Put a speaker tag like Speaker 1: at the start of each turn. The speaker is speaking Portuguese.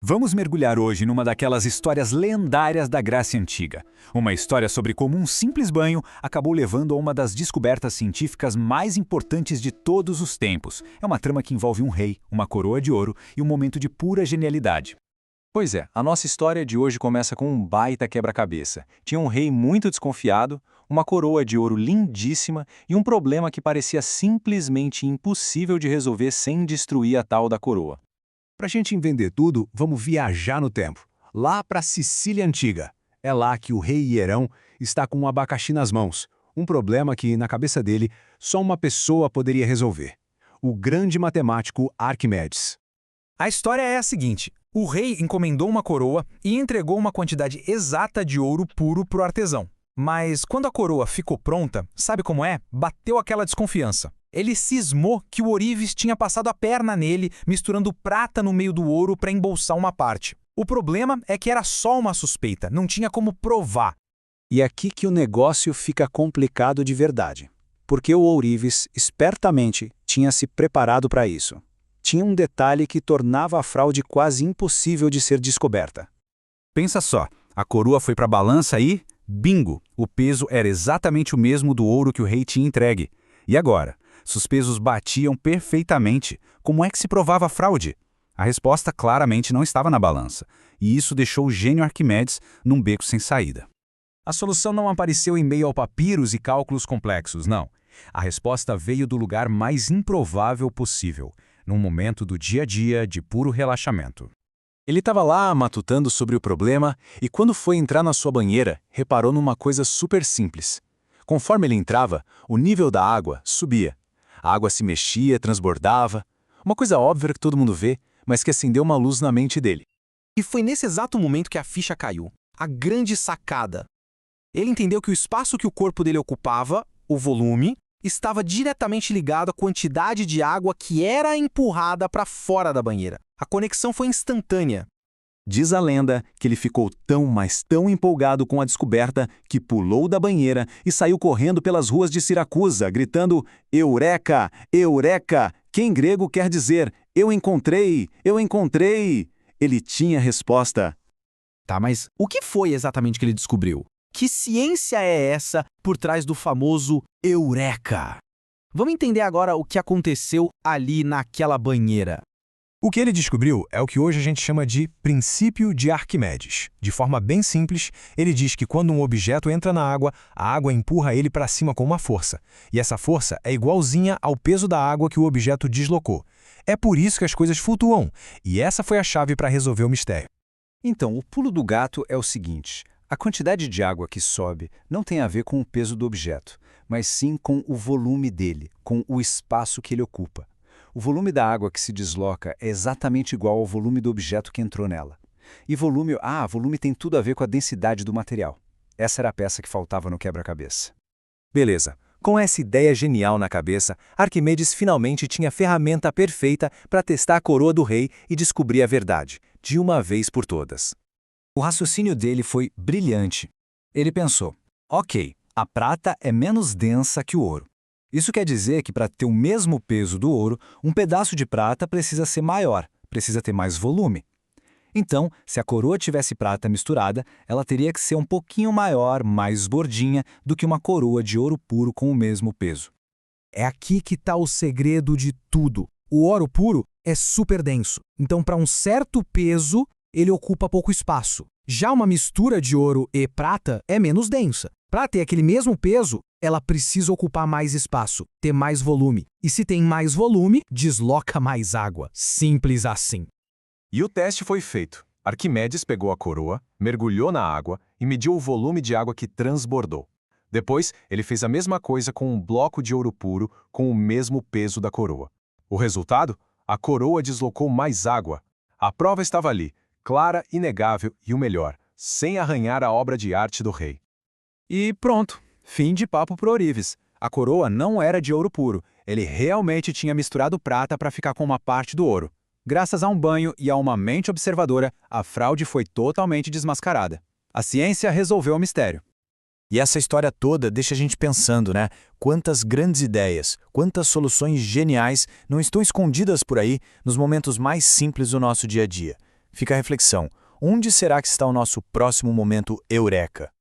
Speaker 1: Vamos mergulhar hoje numa daquelas histórias lendárias da Grécia Antiga. Uma história sobre como um simples banho acabou levando a uma das descobertas científicas mais importantes de todos os tempos. É uma trama que envolve um rei, uma coroa de ouro e um momento de pura genialidade.
Speaker 2: Pois é, a nossa história de hoje começa com um baita quebra-cabeça. Tinha um rei muito desconfiado, uma coroa de ouro lindíssima e um problema que parecia simplesmente impossível de resolver sem destruir a tal da coroa.
Speaker 3: Para a gente entender tudo, vamos viajar no tempo, lá para a Sicília Antiga. É lá que o rei Hierão está com um abacaxi nas mãos, um problema que, na cabeça dele, só uma pessoa poderia resolver: o grande matemático Arquimedes.
Speaker 4: A história é a seguinte: o rei encomendou uma coroa e entregou uma quantidade exata de ouro puro para o artesão. Mas quando a coroa ficou pronta, sabe como é? Bateu aquela desconfiança. Ele cismou que o ourives tinha passado a perna nele, misturando prata no meio do ouro para embolsar uma parte. O problema é que era só uma suspeita, não tinha como provar.
Speaker 5: E é aqui que o negócio fica complicado de verdade. Porque o ourives, espertamente, tinha se preparado para isso. Tinha um detalhe que tornava a fraude quase impossível de ser descoberta.
Speaker 1: Pensa só, a coroa foi para a balança e, bingo, o peso era exatamente o mesmo do ouro que o rei tinha entregue. E agora? Se os pesos batiam perfeitamente, como é que se provava a fraude? A resposta claramente não estava na balança, e isso deixou o gênio Arquimedes num beco sem saída.
Speaker 4: A solução não apareceu em meio ao papiros e cálculos complexos, não. A resposta veio do lugar mais improvável possível, num momento do dia a dia de puro relaxamento.
Speaker 2: Ele estava lá matutando sobre o problema e quando foi entrar na sua banheira, reparou numa coisa super simples. Conforme ele entrava, o nível da água subia. A água se mexia, transbordava. Uma coisa óbvia que todo mundo vê, mas que acendeu uma luz na mente dele.
Speaker 4: E foi nesse exato momento que a ficha caiu. A grande sacada. Ele entendeu que o espaço que o corpo dele ocupava, o volume, estava diretamente ligado à quantidade de água que era empurrada para fora da banheira. A conexão foi instantânea.
Speaker 2: Diz a lenda que ele ficou tão, mas tão empolgado com a descoberta que pulou da banheira e saiu correndo pelas ruas de Siracusa, gritando Eureka! Eureka! Que em grego quer dizer Eu encontrei! Eu encontrei! Ele tinha a resposta.
Speaker 4: Tá, mas o que foi exatamente que ele descobriu? Que ciência é essa por trás do famoso Eureka? Vamos entender agora o que aconteceu ali naquela banheira.
Speaker 3: O que ele descobriu é o que hoje a gente chama de princípio de Arquimedes. De forma bem simples, ele diz que quando um objeto entra na água, a água empurra ele para cima com uma força. E essa força é igualzinha ao peso da água que o objeto deslocou. É por isso que as coisas flutuam, e essa foi a chave para resolver o mistério.
Speaker 5: Então, o pulo do gato é o seguinte: a quantidade de água que sobe não tem a ver com o peso do objeto, mas sim com o volume dele, com o espaço que ele ocupa. O volume da água que se desloca é exatamente igual ao volume do objeto que entrou nela. E volume tem tudo a ver com a densidade do material. Essa era a peça que faltava no quebra-cabeça.
Speaker 2: Beleza. Com essa ideia genial na cabeça, Arquimedes finalmente tinha a ferramenta perfeita para testar a coroa do rei e descobrir a verdade, de uma vez por todas.
Speaker 5: O raciocínio dele foi brilhante. Ele pensou: ok, a prata é menos densa que o ouro. Isso quer dizer que para ter o mesmo peso do ouro, um pedaço de prata precisa ser maior, precisa ter mais volume. Então, se a coroa tivesse prata misturada, ela teria que ser um pouquinho maior, mais gordinha, do que uma coroa de ouro puro com o mesmo peso.
Speaker 4: É aqui que está o segredo de tudo. O ouro puro é super denso, então para um certo peso, ele ocupa pouco espaço. Já uma mistura de ouro e prata é menos densa. Para ter aquele mesmo peso, ela precisa ocupar mais espaço, ter mais volume. E se tem mais volume, desloca mais água. Simples assim.
Speaker 2: E o teste foi feito. Arquimedes pegou a coroa, mergulhou na água e mediu o volume de água que transbordou. Depois, ele fez a mesma coisa com um bloco de ouro puro com o mesmo peso da coroa. O resultado? A coroa deslocou mais água. A prova estava ali, clara, inegável e o melhor, sem arranhar a obra de arte do rei.
Speaker 5: E pronto, fim de papo pro ourives. A coroa não era de ouro puro, ele realmente tinha misturado prata para ficar com uma parte do ouro. Graças a um banho e a uma mente observadora, a fraude foi totalmente desmascarada. A ciência resolveu o mistério.
Speaker 3: E essa história toda deixa a gente pensando, né? Quantas grandes ideias, quantas soluções geniais não estão escondidas por aí nos momentos mais simples do nosso dia a dia.
Speaker 6: Fica a reflexão. Onde será que está o nosso próximo momento eureka?